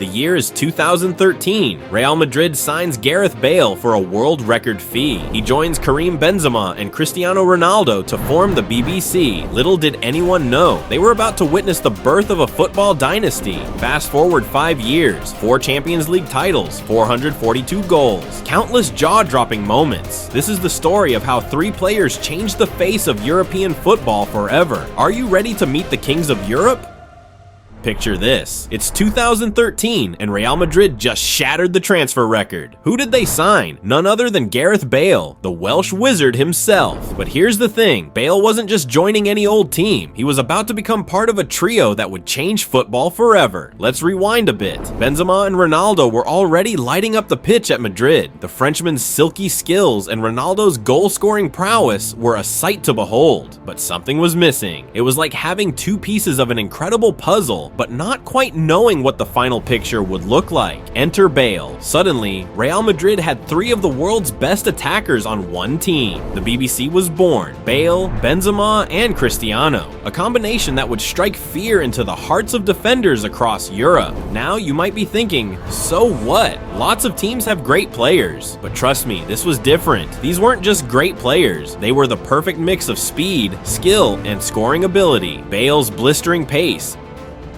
The year is 2013. Real Madrid signs Gareth Bale for a world record fee. He joins Karim Benzema and Cristiano Ronaldo to form the BBC. Little did anyone know, they were about to witness the birth of a football dynasty. Fast forward 5 years, 4 Champions League titles, 442 goals, countless jaw-dropping moments. This is the story of how 3 players changed the face of European football forever. Are you ready to meet the kings of Europe? Picture this. It's 2013 and Real Madrid just shattered the transfer record. Who did they sign? None other than Gareth Bale, the Welsh wizard himself. But here's the thing, Bale wasn't just joining any old team. He was about to become part of a trio that would change football forever. Let's rewind a bit. Benzema and Ronaldo were already lighting up the pitch at Madrid. The Frenchman's silky skills and Ronaldo's goal-scoring prowess were a sight to behold. But something was missing. It was like having 2 pieces of an incredible puzzle, but not quite knowing what the final picture would look like. Enter Bale. Suddenly, Real Madrid had 3 of the world's best attackers on one team. The BBC was born. Bale, Benzema, and Cristiano. A combination that would strike fear into the hearts of defenders across Europe. Now you might be thinking, so what? Lots of teams have great players. But trust me, this was different. These weren't just great players. They were the perfect mix of speed, skill, and scoring ability. Bale's blistering pace,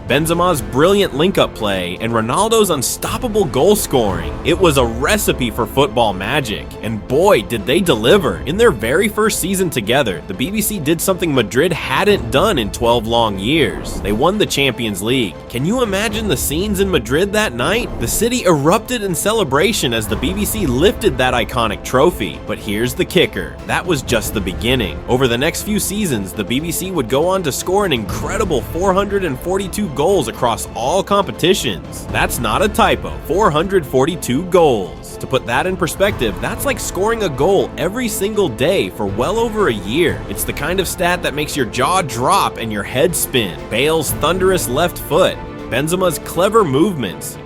Benzema's brilliant link-up play, and Ronaldo's unstoppable goal scoring. It was a recipe for football magic, and boy did they deliver. In their very first season together, the BBC did something Madrid hadn't done in 12 long years. They won the Champions League. Can you imagine the scenes in Madrid that night? The city erupted in celebration as the BBC lifted that iconic trophy. But here's the kicker. That was just the beginning. Over the next few seasons, the BBC would go on to score an incredible 442 goals across all competitions. That's not a typo, 442 goals. To put that in perspective, that's like scoring a goal every single day for well over a year. It's the kind of stat that makes your jaw drop and your head spin. Bale's thunderous left foot, Benzema's clever movements,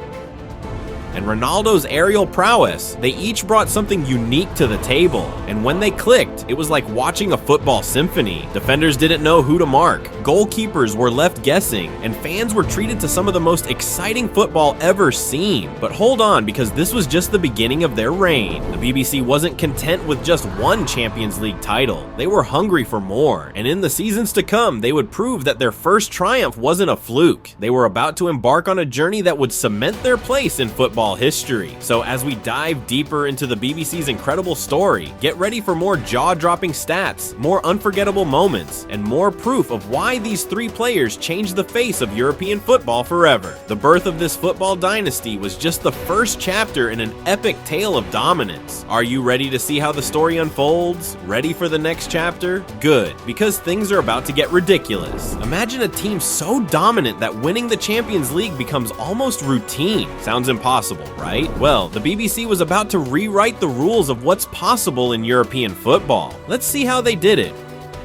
and Ronaldo's aerial prowess, they each brought something unique to the table. And when they clicked, it was like watching a football symphony. Defenders didn't know who to mark, goalkeepers were left guessing, and fans were treated to some of the most exciting football ever seen. But hold on, because this was just the beginning of their reign. The BBC wasn't content with just 1 Champions League title. They were hungry for more. And in the seasons to come, they would prove that their first triumph wasn't a fluke. They were about to embark on a journey that would cement their place in football history. So as we dive deeper into the BBC's incredible story, get ready for more jaw-dropping stats, more unforgettable moments, and more proof of why these 3 players changed the face of European football forever. The birth of this football dynasty was just the first chapter in an epic tale of dominance. Are you ready to see how the story unfolds? Ready for the next chapter? Good, because things are about to get ridiculous. Imagine a team so dominant that winning the Champions League becomes almost routine. Sounds impossible, right? Well, the BBC was about to rewrite the rules of what's possible in European football. Let's see how they did it.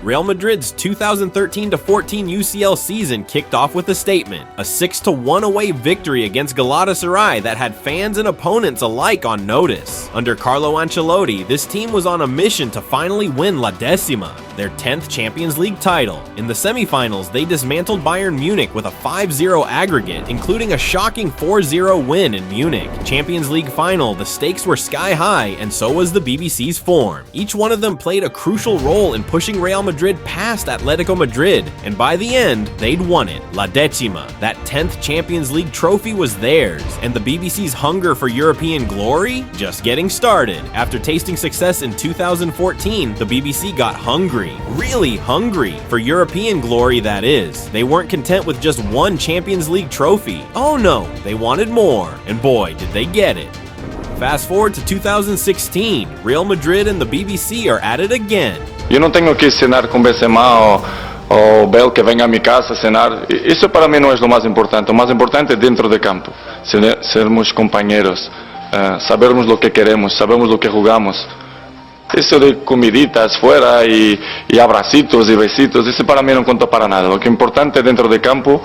Real Madrid's 2013-14 UCL season kicked off with a statement, a 6-1 away victory against Galatasaray that had fans and opponents alike on notice. Under Carlo Ancelotti, this team was on a mission to finally win La Decima, their 10th Champions League title. In the semifinals, they dismantled Bayern Munich with a 5-0 aggregate, including a shocking 4-0 win in Munich. Champions League final, the stakes were sky high, and so was the BBC's form. Each one of them played a crucial role in pushing Real Madrid past Atletico Madrid, and by the end, they'd won it. La Decima, that 10th Champions League trophy was theirs, and the BBC's hunger for European glory? Just getting started. After tasting success in 2014, the BBC got hungry, really hungry, for European glory that is. They weren't content with just 1 Champions League trophy. Oh no, they wanted more, and boy, did they get it. Fast forward to 2016, Real Madrid and the BBC are at it again. Yo no tengo que cenar con Benzema o Bale que venga a mi casa a cenar. Eso para mí no es lo más importante. Lo más importante es dentro de campo. Sermos compañeros, sabermos lo que queremos, sabemos lo que jugamos. Eso de comiditas fuera y abracitos y besitos, eso para mí no cuenta para nada. Lo que es importante dentro de campo,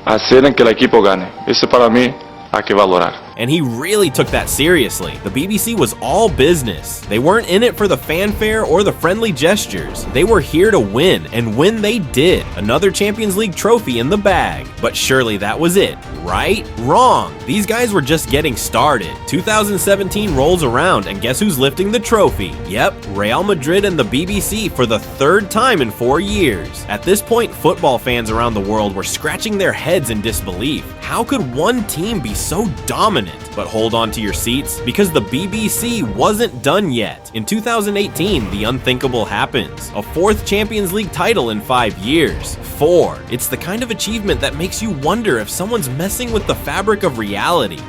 hacer en que el equipo gane. Eso para mí hay que valorar. And he really took that seriously. The BBC was all business. They weren't in it for the fanfare or the friendly gestures. They were here to win, and win they did. Another Champions League trophy in the bag. But surely that was it, right? Wrong. These guys were just getting started. 2017 rolls around, and guess who's lifting the trophy? Yep, Real Madrid and the BBC for the third time in 4 years. At this point, football fans around the world were scratching their heads in disbelief. How could one team be so dominant? But hold on to your seats, because the BBC wasn't done yet. In 2018, the unthinkable happens. A fourth Champions League title in 5 years. 4. It's the kind of achievement that makes you wonder if someone's messing with the fabric of reality.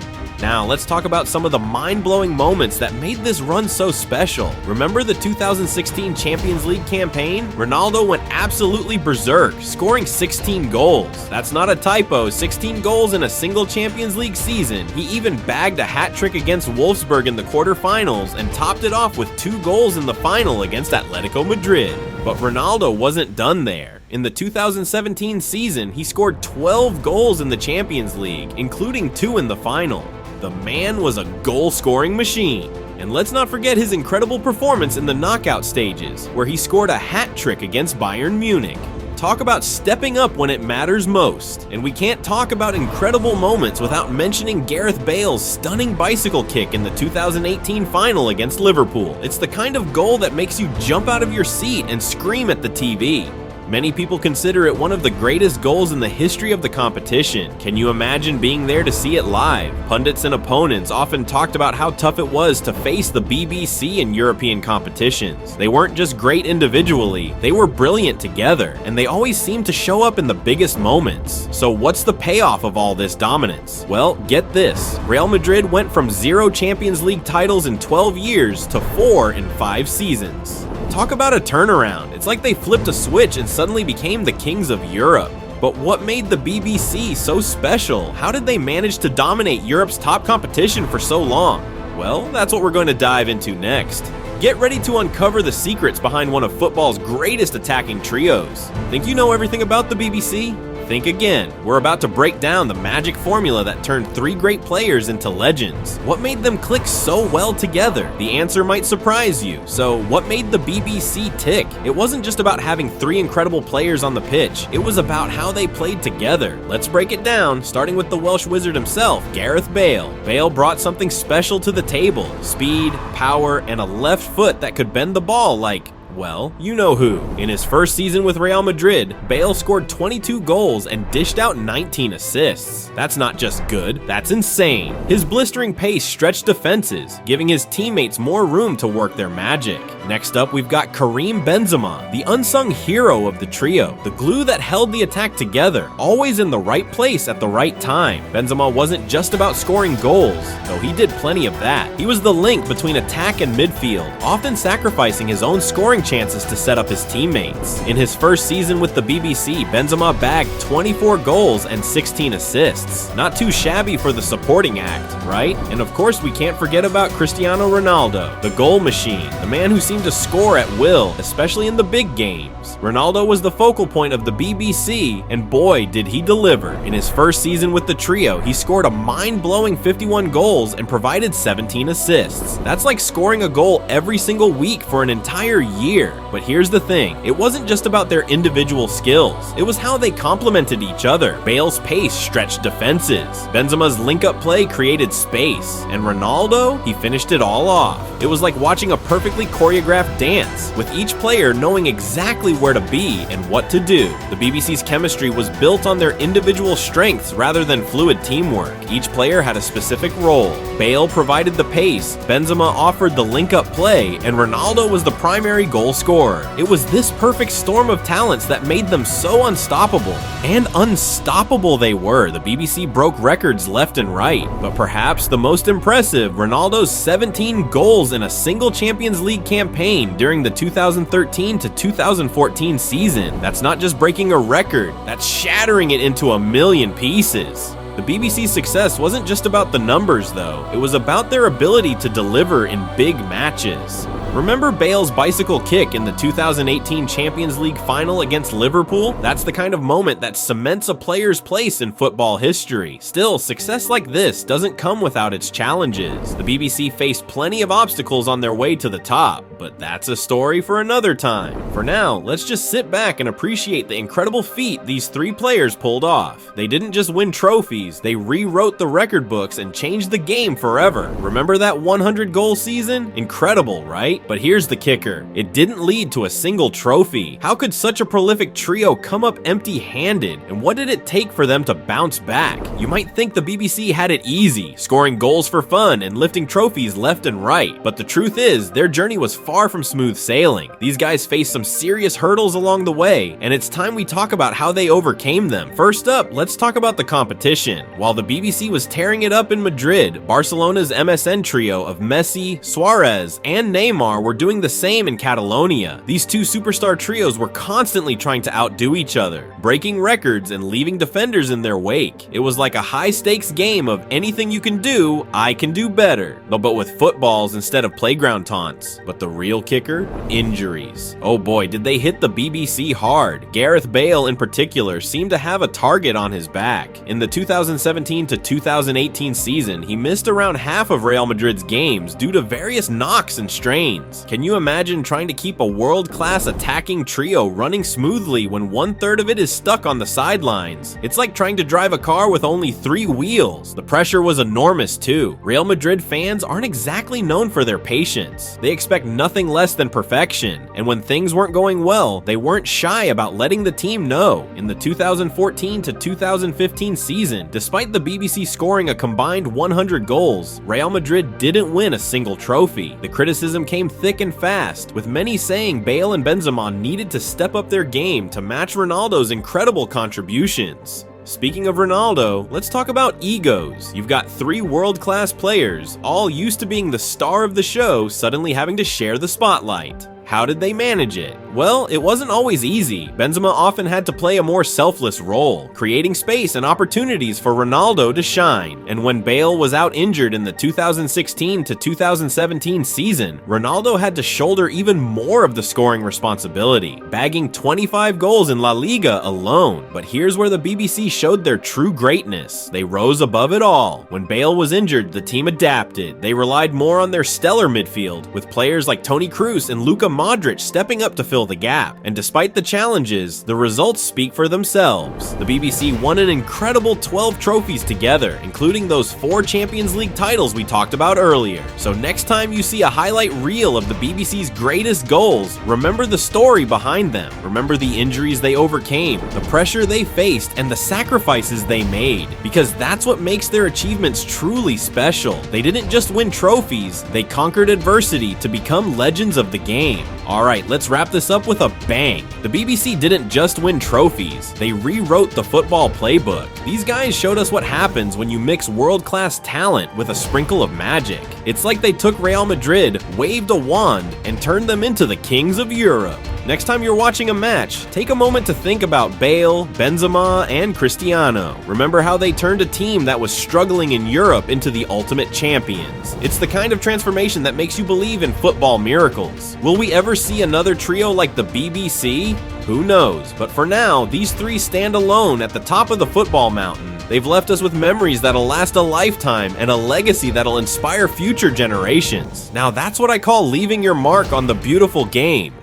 Now, let's talk about some of the mind-blowing moments that made this run so special. Remember the 2016 Champions League campaign? Ronaldo went absolutely berserk, scoring 16 goals. That's not a typo, 16 goals in a single Champions League season. He even bagged a hat trick against Wolfsburg in the quarterfinals and topped it off with 2 goals in the final against Atletico Madrid. But Ronaldo wasn't done there. In the 2017 season, he scored 12 goals in the Champions League, including 2 in the final. The man was a goal-scoring machine. And let's not forget his incredible performance in the knockout stages, where he scored a hat trick against Bayern Munich. Talk about stepping up when it matters most. And we can't talk about incredible moments without mentioning Gareth Bale's stunning bicycle kick in the 2018 final against Liverpool. It's the kind of goal that makes you jump out of your seat and scream at the TV. Many people consider it one of the greatest goals in the history of the competition. Can you imagine being there to see it live? Pundits and opponents often talked about how tough it was to face the BBC in European competitions. They weren't just great individually, they were brilliant together, and they always seemed to show up in the biggest moments. So what's the payoff of all this dominance? Well, get this. Real Madrid went from 0 Champions League titles in 12 years to 4 in 5 seasons. Talk about a turnaround. It's like they flipped a switch and suddenly became the kings of Europe. But what made the BBC so special? How did they manage to dominate Europe's top competition for so long? Well, that's what we're going to dive into next. Get ready to uncover the secrets behind one of football's greatest attacking trios. Think you know everything about the BBC? Think again. We're about to break down the magic formula that turned 3 great players into legends. What made them click so well together? The answer might surprise you. So, what made the BBC tick? It wasn't just about having 3 incredible players on the pitch. It was about how they played together. Let's break it down, starting with the Welsh wizard himself, Gareth Bale. Bale brought something special to the table. Speed, power, and a left foot that could bend the ball like, well, you know who. In his first season with Real Madrid, Bale scored 22 goals and dished out 19 assists. That's not just good, that's insane. His blistering pace stretched defenses, giving his teammates more room to work their magic. Next up, we've got Karim Benzema, the unsung hero of the trio, the glue that held the attack together, always in the right place at the right time. Benzema wasn't just about scoring goals, though he did plenty of that. He was the link between attack and midfield, often sacrificing his own scoring chances to set up his teammates. In his first season with the BBC, Benzema bagged 24 goals and 16 assists. Not too shabby for the supporting act, right? And of course, we can't forget about Cristiano Ronaldo, the goal machine, the man who seemed to score at will, especially in the big games. Ronaldo was the focal point of the BBC, and boy, did he deliver. In his first season with the trio, he scored a mind-blowing 51 goals and provided 17 assists. That's like scoring a goal every single week for an entire year. But here's the thing, it wasn't just about their individual skills, it was how they complemented each other. Bale's pace stretched defenses, Benzema's link-up play created space, and Ronaldo, he finished it all off. It was like watching a perfectly choreographed dance, with each player knowing exactly where to be and what to do. The BBC's chemistry was built on their individual strengths rather than fluid teamwork. Each player had a specific role. Bale provided the pace, Benzema offered the link-up play, and Ronaldo was the primary goal scorer. It was this perfect storm of talents that made them so unstoppable. And unstoppable they were. The BBC broke records left and right. But perhaps the most impressive, Ronaldo's 17 goals in a single Champions League campaign during the 2013 to 2014 season. That's not just breaking a record, that's shattering it into a million pieces. The BBC's success wasn't just about the numbers though, it was about their ability to deliver in big matches. Remember Bale's bicycle kick in the 2018 Champions League final against Liverpool? That's the kind of moment that cements a player's place in football history. Still, success like this doesn't come without its challenges. The BBC faced plenty of obstacles on their way to the top, but that's a story for another time. For now, let's just sit back and appreciate the incredible feat these three players pulled off. They didn't just win trophies, they rewrote the record books and changed the game forever. Remember that 100-goal season? Incredible, right? But here's the kicker. It didn't lead to a single trophy. How could such a prolific trio come up empty-handed? And what did it take for them to bounce back? You might think the BBC had it easy, scoring goals for fun and lifting trophies left and right. But the truth is, their journey was far from smooth sailing. These guys faced some serious hurdles along the way, and it's time we talk about how they overcame them. First up, let's talk about the competition. While the BBC was tearing it up in Madrid, Barcelona's MSN trio of Messi, Suarez, and Neymar were doing the same in Catalonia. These two superstar trios were constantly trying to outdo each other, breaking records and leaving defenders in their wake. It was like a high-stakes game of anything you can do, I can do better, but with footballs instead of playground taunts. But the real kicker? Injuries. Oh boy, did they hit the BBC hard. Gareth Bale in particular seemed to have a target on his back. In the 2017 to 2018 season, he missed around half of Real Madrid's games due to various knocks and strains. Can you imagine trying to keep a world-class attacking trio running smoothly when 1/3 of it is stuck on the sidelines? It's like trying to drive a car with only 3 wheels. The pressure was enormous too. Real Madrid fans aren't exactly known for their patience. They expect nothing less than perfection, and when things weren't going well, they weren't shy about letting the team know. In the 2014 to 2015 season, despite the BBC scoring a combined 100 goals, Real Madrid didn't win a single trophy. The criticism came thick and fast, with many saying Bale and Benzema needed to step up their game to match Ronaldo's incredible contributions. Speaking of Ronaldo, let's talk about egos. You've got 3 world-class players, all used to being the star of the show, suddenly having to share the spotlight. How did they manage it? Well, it wasn't always easy. Benzema often had to play a more selfless role, creating space and opportunities for Ronaldo to shine. And when Bale was out injured in the 2016 to 2017 season, Ronaldo had to shoulder even more of the scoring responsibility, bagging 25 goals in La Liga alone. But here's where the BBC showed their true greatness. They rose above it all. When Bale was injured, the team adapted. They relied more on their stellar midfield, with players like Toni Kroos and Luka Modric stepping up to fill the gap. And despite the challenges, the results speak for themselves. The BBC won an incredible 12 trophies together, including those 4 Champions League titles we talked about earlier. So next time you see a highlight reel of the BBC's greatest goals, remember the story behind them. Remember the injuries they overcame, the pressure they faced, and the sacrifices they made. Because that's what makes their achievements truly special. They didn't just win trophies, they conquered adversity to become legends of the game. Alright, let's wrap this up with a bang. The BBC didn't just win trophies, they rewrote the football playbook. These guys showed us what happens when you mix world-class talent with a sprinkle of magic. It's like they took Real Madrid, waved a wand, and turned them into the kings of Europe. Next time you're watching a match, take a moment to think about Bale, Benzema, and Cristiano. Remember how they turned a team that was struggling in Europe into the ultimate champions. It's the kind of transformation that makes you believe in football miracles. Will we ever see another trio like the BBC? Who knows? But for now, these 3 stand alone at the top of the football mountain. They've left us with memories that'll last a lifetime and a legacy that'll inspire future generations. Now that's what I call leaving your mark on the beautiful game.